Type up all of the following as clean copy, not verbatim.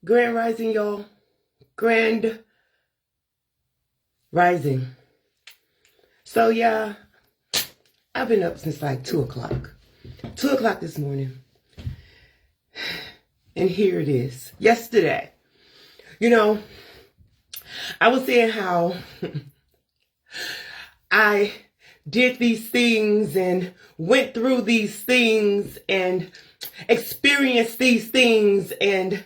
Grand Rising, y'all. Grand Rising. So, yeah, I've been up since like 2 o'clock. 2 o'clock this morning. And here it is. Yesterday, I was saying how I did these things and went through these things and experienced these things and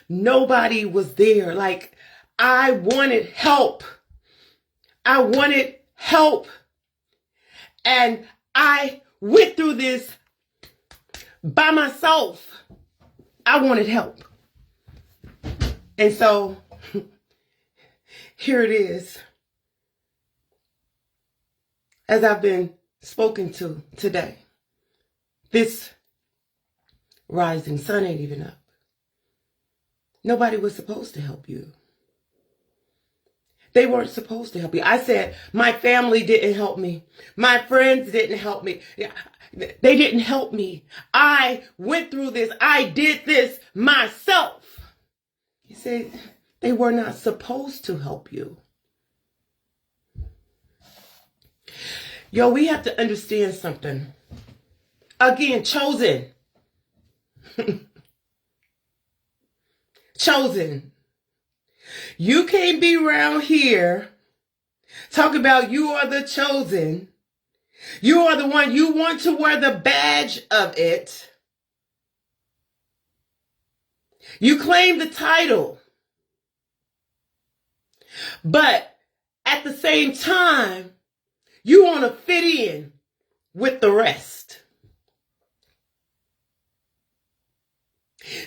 nobody was there. Like, I wanted help. I wanted help. And I went through this by myself. I wanted help. And so here it is. As I've been spoken to today, this rising sun ain't even up. Nobody was supposed to help you. They weren't supposed to help you. I said, my family didn't help me. My friends didn't help me. They didn't help me. I went through this. I did this myself. He said, they were not supposed to help you. Yo, we have to understand something. Again, chosen. Chosen. You can't be around here talking about you are the chosen. You are the one. You want to wear the badge of it. You claim the title. But at the same time, you want to fit in with the rest.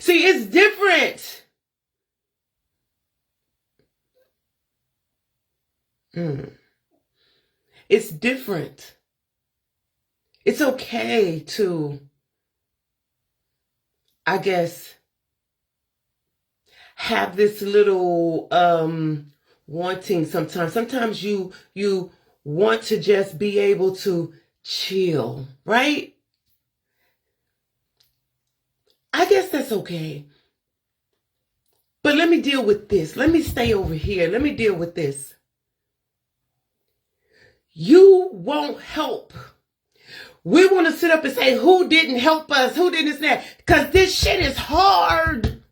See, it's different. It's different. It's okay to, I guess, have this little wanting sometimes. Sometimes you want to just be able to chill, right? I guess that's okay. But let me deal with this. Let me stay over here. Let me deal with this. You won't help. We want to sit up and say, who didn't help us? Who didn't this and that? Because this shit is hard.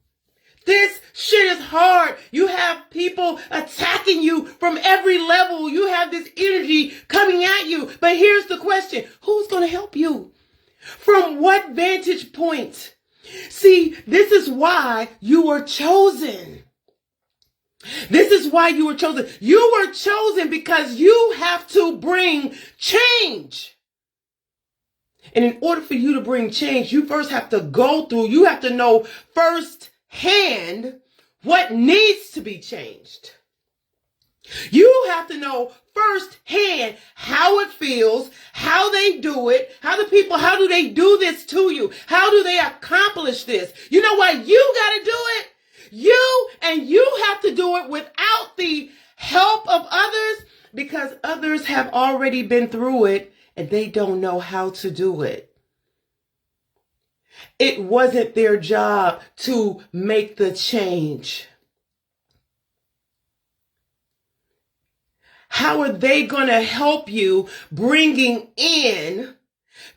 This shit is hard. You have people attacking you from every level. You have this energy coming at you. But here's the question. Who's going to help you? From what vantage point? See, this is why you were chosen. This is why you were chosen. You were chosen because you have to bring change. And in order for you to bring change, you first have to go through, you have to know firsthand what needs to be changed. You have to know firsthand how it feels, how they do it, how do they do this to you? How do they accomplish this? You know why you got to do it? You have to do it without the help of others because others have already been through it and they don't know how to do it. It wasn't their job to make the change. How are they going to help you bringing in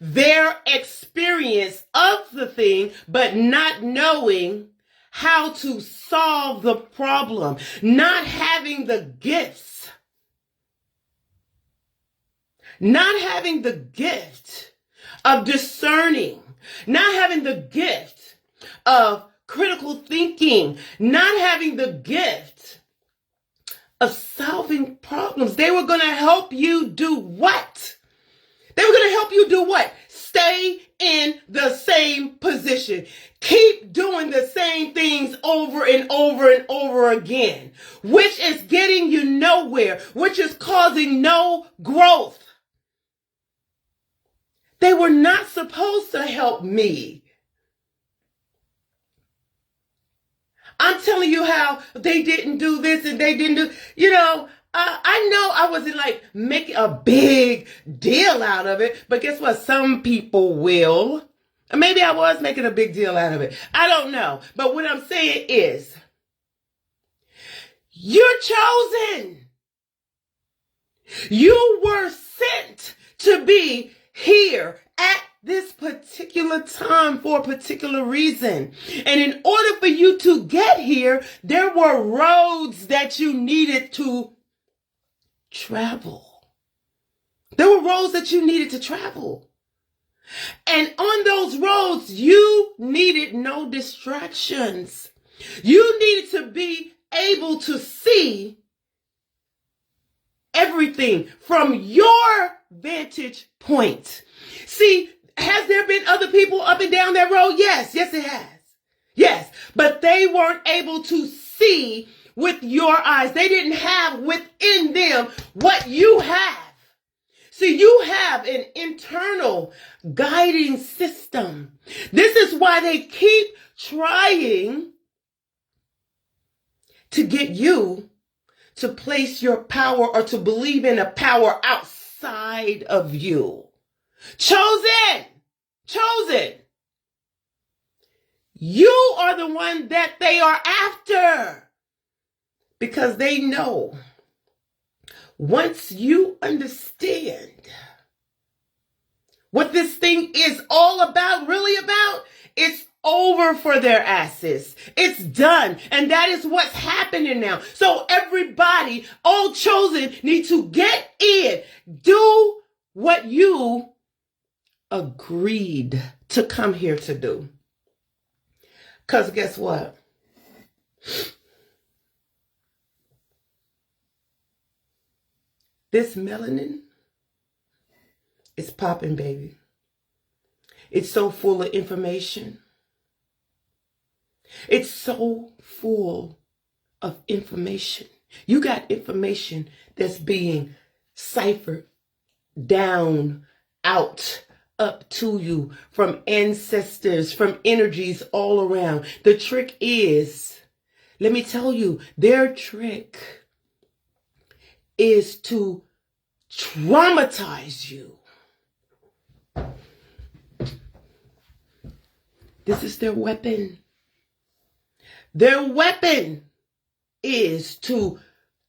their experience of the thing, but not knowing how to solve the problem, not having the gifts, not having the gift of discerning, not having the gift of critical thinking, not having the gift of solving problems. They were going to help you do what? They were going to help you do what? Stay in the same position. Keep doing the same things over and over and over again, which is getting you nowhere, which is causing no growth. They were not supposed to help me. I'm telling you how they didn't do this and they didn't do, I know I wasn't like making a big deal out of it, but guess what? Some people will. Maybe I was making a big deal out of it. I don't know. But what I'm saying is, You're chosen. You were sent to be here at this particular time for a particular reason. And in order for you to get here, there were roads that you needed to travel. There were roads that you needed to travel. And on those roads, you needed no distractions. You needed to be able to see everything from your vantage point. See, has there been other people up and down that road? Yes, it has. Yes, but they weren't able to see with your eyes. They didn't have within them what you have. See, you have an internal guiding system. This is why they keep trying to get you to place your power or to believe in a power outside of you. Chosen. You are the one that they are after, because they know once you understand what this thing is all about, really about, it's over for their asses. It's done. And that is what's happening now. So everybody, all chosen, need to get in. Do what you agreed to come here to do. Because guess what? This melanin is popping, baby. It's so full of information. It's so full of information. You got information that's being ciphered down, out, up to you from ancestors, from energies all around. The trick is, let me tell you, their trick is to traumatize you. This is their weapon. Their weapon is to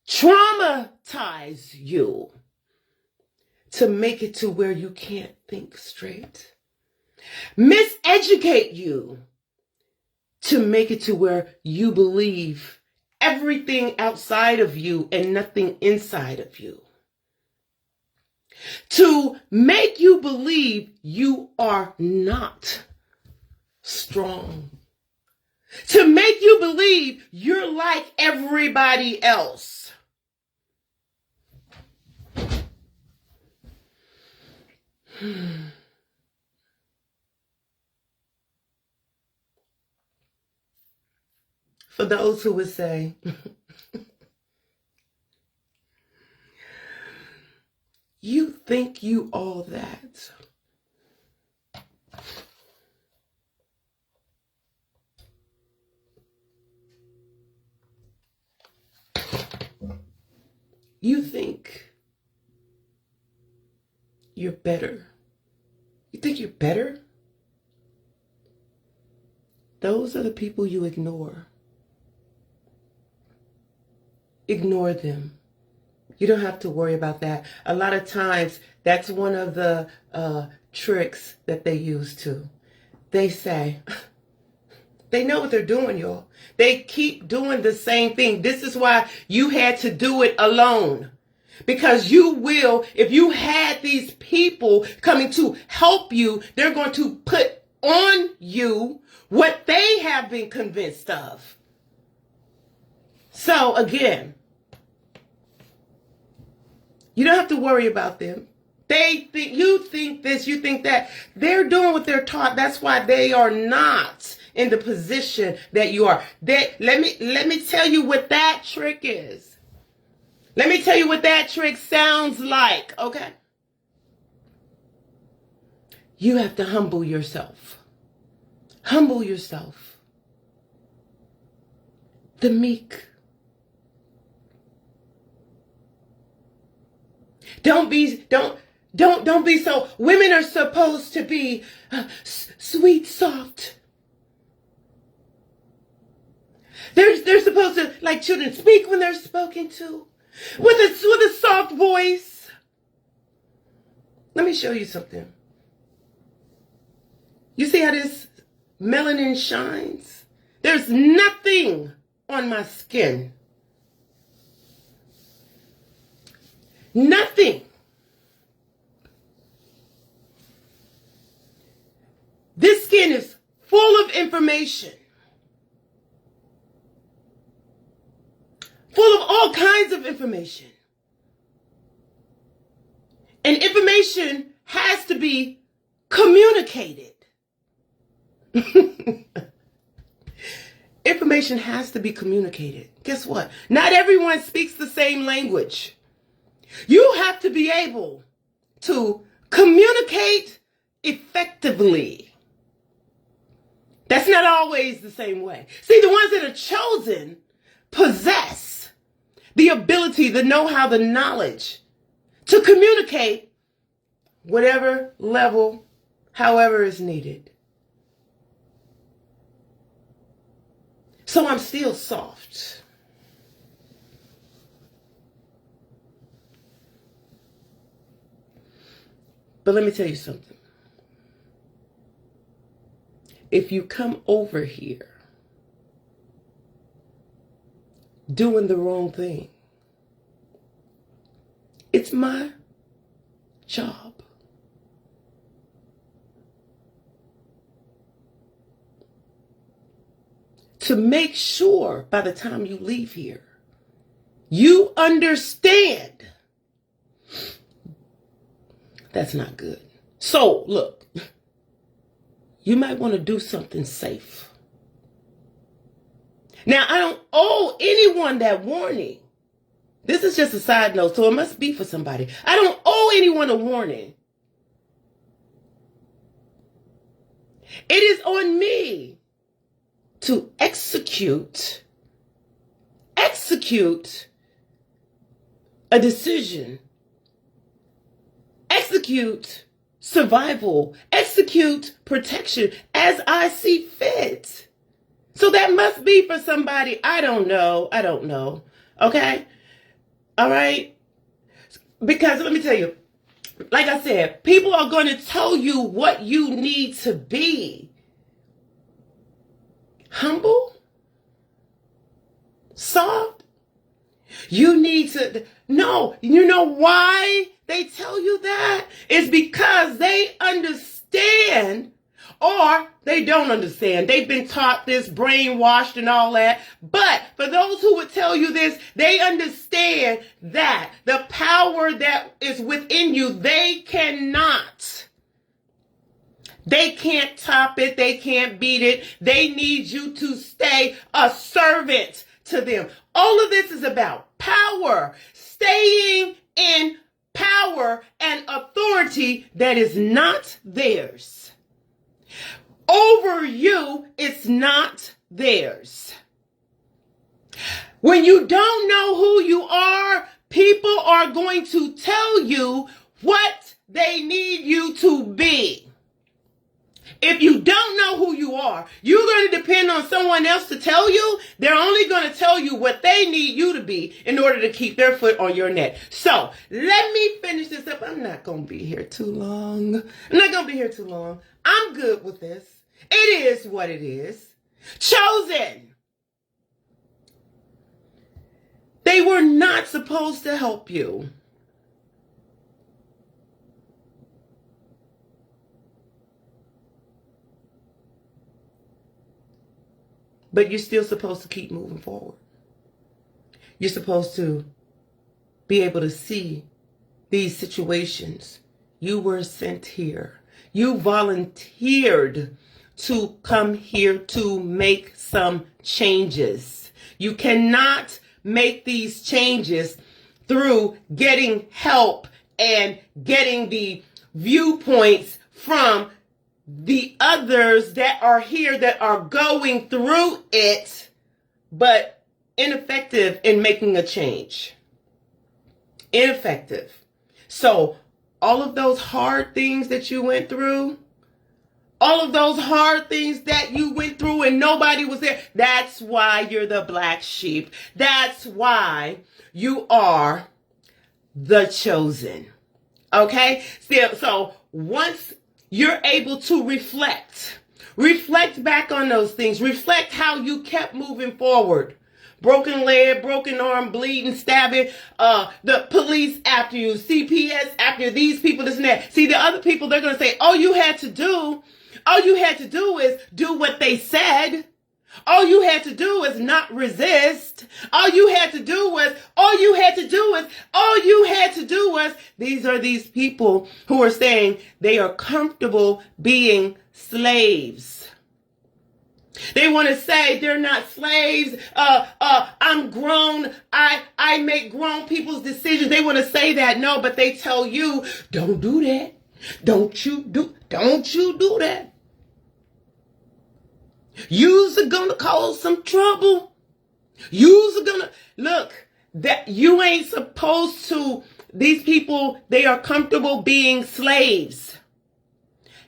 traumatize you, to make it to where you can't think straight. Miseducate you, to make it to where you believe everything outside of you and nothing inside of you. To make you believe you are not strong. To make you believe you're like everybody else. For those who would say, you think you all that. You think you're better. You think you're better? Those are the people you ignore. Ignore them. You don't have to worry about that. A lot of times, that's one of the tricks that they use too. They say, they know what they're doing, y'all. They keep doing the same thing. This is why you had to do it alone. Because you will, if you had these people coming to help you, they're going to put on you what they have been convinced of. So again, you don't have to worry about them. They think, you think this, you think that. They're doing what they're taught. That's why they are not in the position that you are. Let me tell you what that trick is. Let me tell you what that trick sounds like, okay? You have to humble yourself. Humble yourself. The meek. Don't be so. Women are supposed to be sweet, soft. They're supposed to, like children, speak when they're spoken to with a soft voice. Let me show you something. You see how this melanin shines? There's nothing on my skin. Nothing. This skin is full of information. Full of all kinds of information. And information has to be communicated. Information has to be communicated. Guess what? Not everyone speaks the same language. You have to be able to communicate effectively. That's not always the same way. See, the ones that are chosen possess the ability, the know-how, the knowledge to communicate whatever level, however is needed. So I'm still soft. But let me tell you something. If you come over here doing the wrong thing, it's my job to make sure by the time you leave here, you understand that's not good. So, look, you might want to do something safe. Now, I don't owe anyone that warning. This is just a side note, so it must be for somebody. I don't owe anyone a warning. It is on me to execute a decision, execute survival, execute protection as I see fit. So that must be for somebody. I don't know. Okay? All right? Because let me tell you, like I said, people are going to tell you what you need to be. Humble? Soft? You need to... No, you know why they tell you that? It's because they understand or they don't understand. They've been taught this, brainwashed and all that. But for those who would tell you this, they understand that the power that is within you, they can't top it. They can't beat it. They need you to stay a servant to them. All of this is about power, staying in power and authority that is not theirs. Over you, it's not theirs. When you don't know who you are, people are going to tell you what they need you to be. If you don't know who you are, you're going to depend on someone else to tell you. They're only going to tell you what they need you to be in order to keep their foot on your neck. So let me finish this up. I'm not going to be here too long. I'm good with this. It is what it is. Chosen. They were not supposed to help you. But you're still supposed to keep moving forward. You're supposed to be able to see these situations. You were sent here. You volunteered to come here to make some changes. You cannot make these changes through getting help and getting the viewpoints from the others that are here that are going through it, but ineffective in making a change. Ineffective. So all of those hard things that you went through, all of those hard things that you went through and nobody was there. That's why you're the black sheep. That's why you are the chosen. Okay? So once you're able to reflect back on those things, reflect how you kept moving forward. Broken leg, broken arm, bleeding, stabbing, the police after you, CPS after these people, this and that. See, the other people, they're going to say, all you had to do is do what they said. All you had to do is not resist. All you had to do was, these are these people who are saying they are comfortable being slaves. They want to say they're not slaves. I'm grown. I make grown people's decisions. They want to say that. No, but they tell you, don't do that. Don't you do that. You's gonna cause some trouble. You's gonna look that you ain't supposed to. These people, they are comfortable being slaves.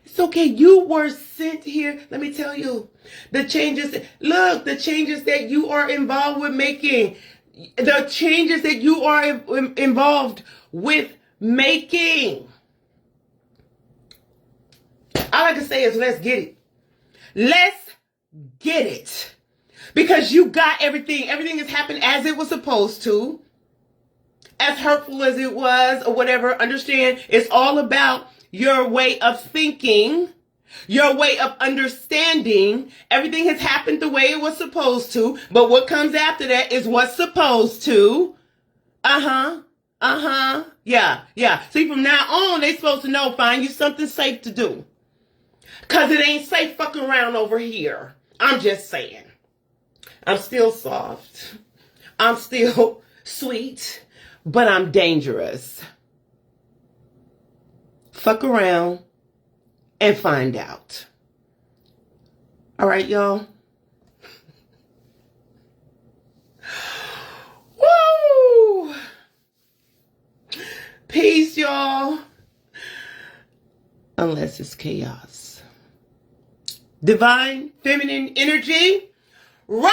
It's okay. You were sent here. Let me tell you, the changes that you are involved with making, the changes that you are involved with making. All I can say is let's get it. Let's get it. Because you got everything. Everything has happened as it was supposed to. As hurtful as it was or whatever. Understand, it's all about your way of thinking, your way of understanding. Everything has happened the way it was supposed to. But what comes after that is what's supposed to. Yeah. See, from now on, they supposed to know, find you something safe to do. Because it ain't safe fucking around over here. I'm just saying. I'm still soft. I'm still sweet. But I'm dangerous. Fuck around and find out. All right, y'all. Woo! Peace, y'all. Unless it's chaos. Divine feminine energy. Rise!